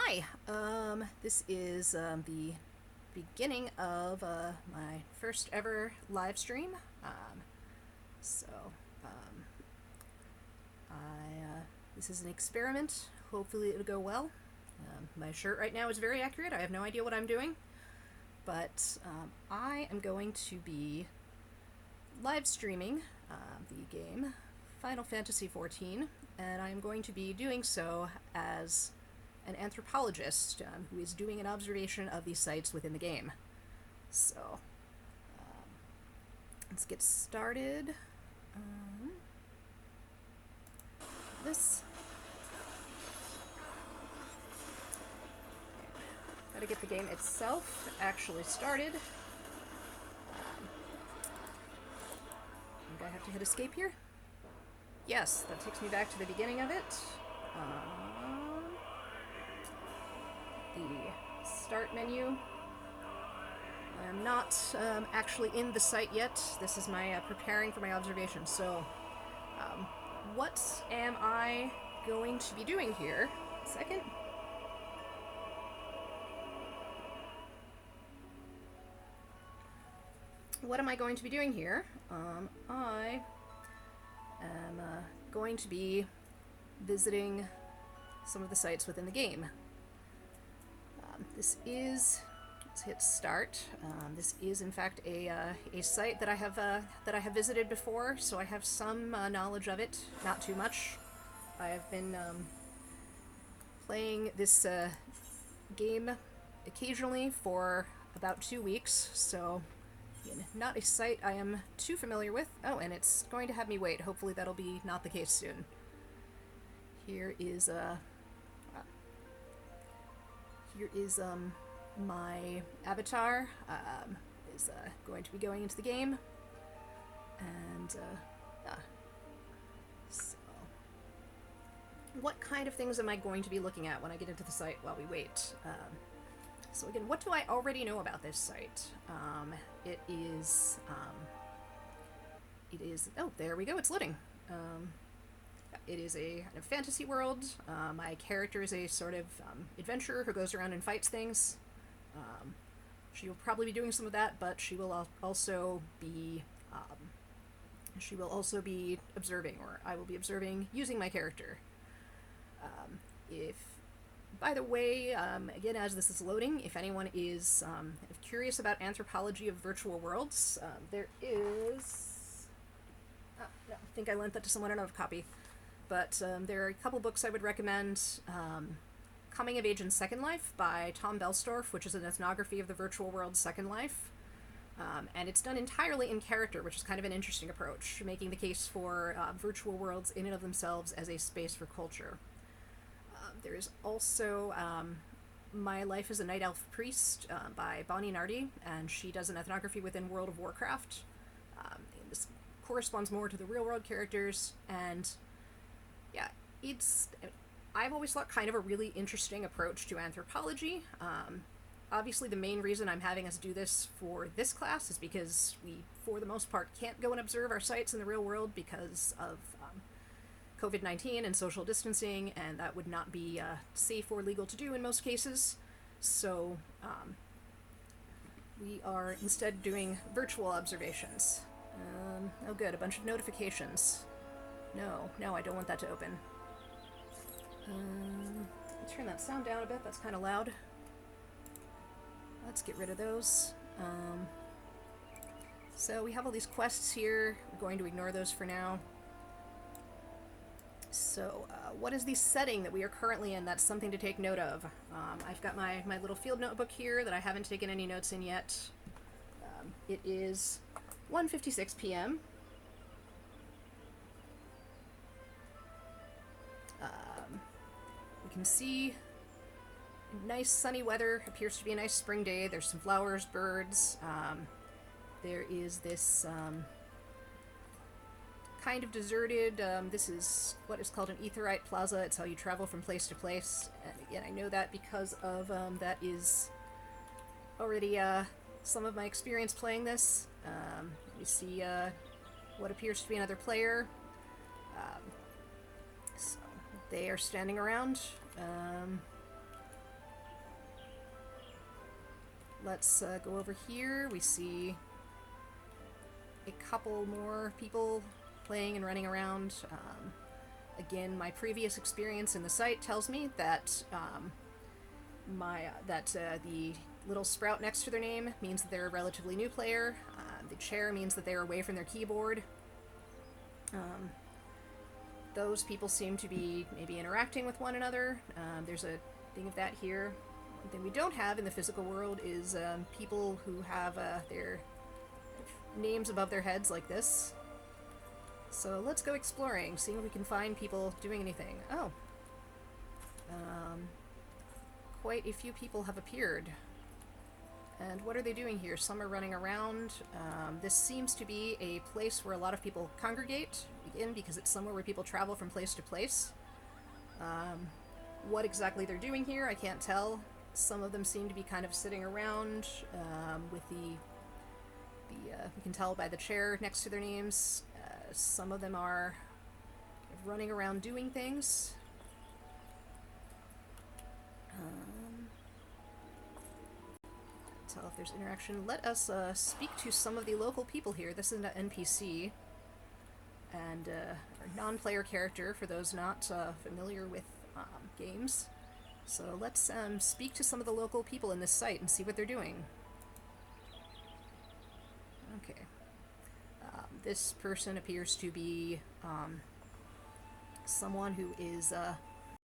Hi, this is the beginning of my first ever live stream. So, um, this is an experiment. Hopefully it'll go well. My shirt right now is very accurate. I have no idea what I'm doing, but I am going to be live streaming the game Final Fantasy XIV, and I am going to be doing so as an anthropologist who is doing an observation of these sites within the game. So, let's get started. This. Gotta get the game itself actually started. I think I have to hit escape here. Yes, that takes me back to the beginning of it. The start menu. I'm not actually in the site yet. This is my preparing for my observation. So, what am I going to be doing here? Second. What am I going to be doing here? I am going to be visiting some of the sites within the game. This is, let's hit start. This is in fact a site that I have visited before, so I have some knowledge of it. Not too much. I have been playing this game occasionally for about 2 weeks, so not a site I am too familiar with. Oh, and it's going to have me wait. Hopefully that'll be not the case soon. Here is my avatar is going to be going into the game, and so what kind of things am I going to be looking at when I get into the site while we wait? So again, what do I already know about this site? It is, oh, there we go, it's loading. It is a fantasy world. My character is a sort of adventurer who goes around and fights things. She will probably be doing some of that, but she will also be observing, or I will be observing using my character. By the way, again, as this is loading, if anyone is curious about anthropology of virtual worlds, there is... no, I think I lent that to someone, I don't have a copy. But there are a couple books I would recommend. Coming of Age in Second Life by Tom Belstorff, which is an ethnography of the virtual world Second Life. And it's done entirely in character, which is kind of an interesting approach, making the case for virtual worlds in and of themselves as a space for culture. There is also My Life as a Night Elf Priest by Bonnie Nardi, and she does an ethnography within World of Warcraft. This corresponds more to the real-world characters, and yeah, I've always thought kind of a really interesting approach to anthropology. Obviously, the main reason I'm having us do this for this class is because we, for the most part, can't go and observe our sites in the real world because of COVID-19 and social distancing, and that would not be safe or legal to do in most cases. So we are instead doing virtual observations. Oh good, a bunch of notifications. No, I don't want that to open. Turn that sound down a bit, that's kind of loud. Let's get rid of those. So we have all these quests here. We're going to ignore those for now. So, what is the setting that we are currently in? That's something to take note of. I've got my little field notebook here that I haven't taken any notes in yet. It is 1:56 p.m. You can see nice sunny weather. Appears to be a nice spring day. There's some flowers, birds. There is this kind of deserted. This is what is called an Aetheryte Plaza. It's how you travel from place to place. And again, I know that because of that is already some of my experience playing this. You see what appears to be another player. So they are standing around. let's go over here. We see a couple more people playing and running around. Again, my previous experience in the site tells me that the little sprout next to their name means that they're a relatively new player. The chair means that they're away from their keyboard. Those people seem to be maybe interacting with one another. There's a thing of that here. One thing we don't have in the physical world is people who have their names above their heads like this. So let's go exploring, seeing if we can find people doing anything. Oh. Quite a few people have appeared. And what are they doing here? Some are running around. This seems to be a place where a lot of people congregate, again, because it's somewhere where people travel from place to place. What exactly they're doing here, I can't tell. Some of them seem to be kind of sitting around with we can tell by the chair next to their names. Some of them are running around doing things. Tell if there's interaction. Let us speak to some of the local people here. This is an NPC and a non-player character for those not familiar with games. So let's speak to some of the local people in this site and see what they're doing. Okay. This person appears to be someone who is